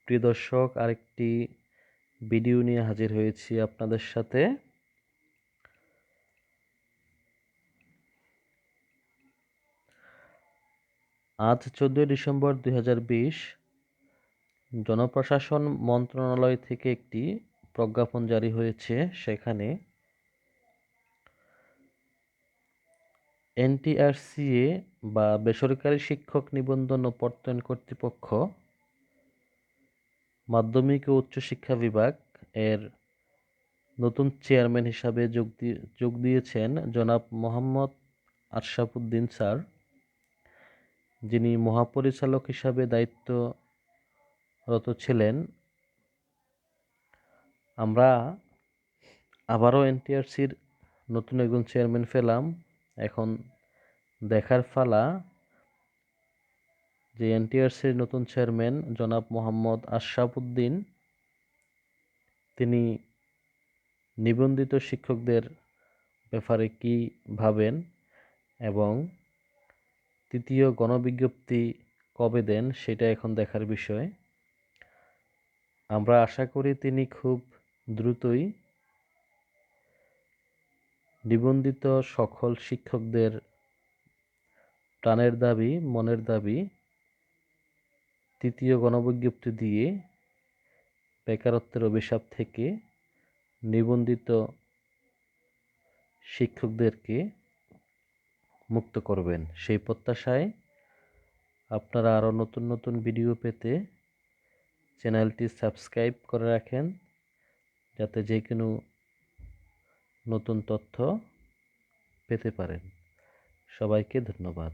প্রিয় দর্শক, আরেকটি ভিডিও নিয়ে হাজির হয়েছি আপনাদের সাথে। আজ 14 ডিসেম্বর 2020 জনপ্রশাসন মন্ত্রণালয় থেকে একটি প্রজ্ঞাপন জারি হয়েছে। সেখানে এনটিআরসিএ বা বেসরকারি শিক্ষক নিবন্ধন ও প্রত্যয়ন কর্তৃপক্ষ মাধ্যমিক ও উচ্চশিক্ষা বিভাগ এর নতুন চেয়ারম্যান হিসাবে যোগ দিয়েছেন জনাব মোহাম্মদ আশরাফ উদ্দিন স্যার, যিনি মহাপরিচালক হিসাবে দায়িত্বরত ছিলেন। আমরা আবারও এনটিআরসির নতুন একজন চেয়ারম্যান পেলাম। এখন দেখার পালা যে এনটিআরসির নতুন চেয়ারম্যান জনাব মোহাম্মদ আশরাফ উদ্দিন, তিনি নিবন্ধিত শিক্ষকদের ব্যাপারে কি ভাবেন এবং তৃতীয় গণবিজ্ঞপ্তি কবে দেন সেটা এখন দেখার বিষয়। আমরা আশা করি তিনি খুব দ্রুতই নিবন্ধিত সকল শিক্ষকদের প্রাণের দাবি, মনের দাবি তৃতীয় গণবিজ্ঞপ্তি দিয়ে বেকারত্বের অভিশাপ থেকে নিবন্ধিত শিক্ষকদেরকে মুক্ত করবেন। সেই প্রত্যাশায় আপনারা আরও নতুন নতুন ভিডিও পেতে চ্যানেলটি সাবস্ক্রাইব করে রাখেন, যাতে যে কোনো নতুন তথ্য পেতে পারেন। সবাইকে ধন্যবাদ।